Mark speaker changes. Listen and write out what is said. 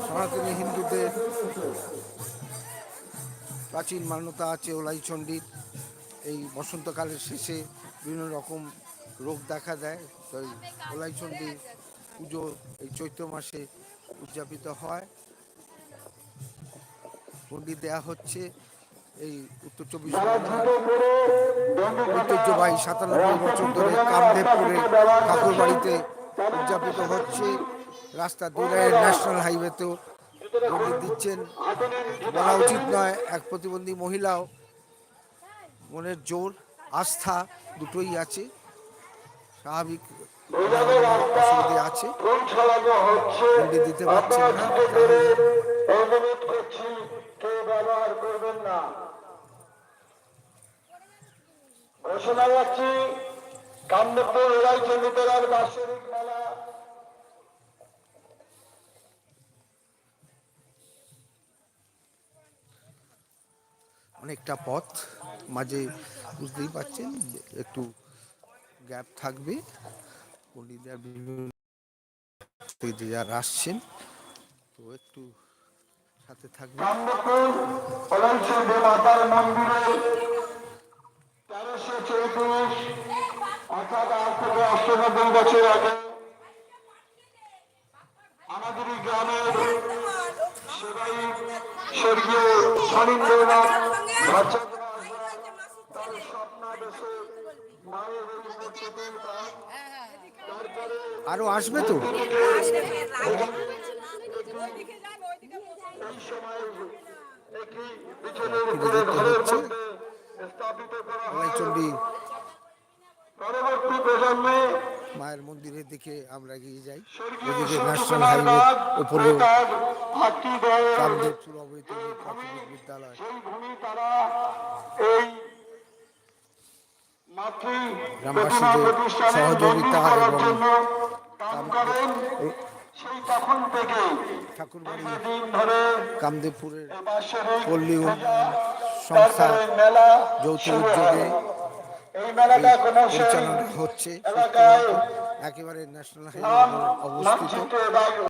Speaker 1: সনাতনী হিন্দুদের প্রাচীন মান্যতা আছে ওলাইচণ্ডীর। এই বসন্তকালের শেষে বিভিন্ন রকম রোগ দেখা দেয়, তাই ওলাইচণ্ডী পুজো এই চৈত্র মাসে উদযাপিত হয়। পণ্ডিত দেয়া হচ্ছে এই উত্তর চব্বিশ পরগনার ঐতিহ্যবাহী ৯৭ বছর ধরে কামদেবপুরে ঠাকুর বাড়িতে উদযাপিত হচ্ছে। রাস্তার দুধারে ন্যাশনাল হাইওয়েতেও পণ্ডিত দিচ্ছেন। বলা উচিত নয়, এক প্রতিবন্ধী মহিলাও মনের জোর আস্থা দুটোই আছে, স্বাভাবিক অসুবিধে আছে, পণ্ডিত দিতে পারছেন না।
Speaker 2: ঘোষণা রাখছি কামদেবপুর ওলাইচণ্ডী তলার বাৎসরিক মেলা
Speaker 1: অনেকটা পথ, মাঝে বুঝতেই পারছেন একটু গ্যাপ থাকবে। পণ্ডিতরা বিভিন্ন যারা আসছেন তো একটু সাথে থাকবে।
Speaker 2: কামদেবপুর ওলাইচণ্ডী মাতার মন্দিরে ১৩৩৪ অর্থাৎ আজ থেকে ৯৮ বছর আগে আমাদের গ্রামের সেবাই স্বর্গীয় শরীন্দ্রনাথ তার স্বপ্নাদেশে মায়ের এই মূর্তিটির কাজ, তারপরে
Speaker 1: আরো আসবে তো
Speaker 2: এই সময় একটি বিছানার উপরে ঘরের মধ্যে স্থাপিত করা হয়।
Speaker 1: ওলাইচণ্ডী
Speaker 2: পরবর্তী প্রজন্মে
Speaker 1: মায়ের মন্দিরের দিকে আমরা এগিয়ে যাই।
Speaker 2: স্বর্গীয়
Speaker 1: এদিকে ন্যাশনাল
Speaker 2: সত্যনারায়ণ
Speaker 1: হাইওয়ে
Speaker 2: নাথ
Speaker 1: উপরে
Speaker 2: তার ভাতৃদ্বয়ের
Speaker 1: কামদেবপুর অবৈতনিক প্রাথমিক বিদ্যালয়।
Speaker 2: সেই ভূমি তারা এই মাতৃ প্রতিমা
Speaker 1: গ্রামবাসীদের
Speaker 2: প্রতিষ্ঠানের মন্দির
Speaker 1: সহযোগিতা
Speaker 2: করার
Speaker 1: এবং
Speaker 2: জন্য কাম করেন। সেই তখন থেকে
Speaker 1: ঠাকুরবাড়ি
Speaker 2: দিন ধরে
Speaker 1: কামদেবপুরের
Speaker 2: এই বাৎসরিক
Speaker 1: পল্লী
Speaker 2: পূজা,
Speaker 1: উন্নয়ন সংস্থা
Speaker 2: তারপরে মেলা
Speaker 1: যৌথ
Speaker 2: শুরু
Speaker 1: উদ্যোগে
Speaker 2: হয়। এই মেলাটা কোনো সেই
Speaker 1: পরিচালনা হচ্ছে।
Speaker 2: এলাকায়
Speaker 1: একেবারে ন্যাশনাল হাইওয়ে অবস্থিত।
Speaker 2: মানচিত্র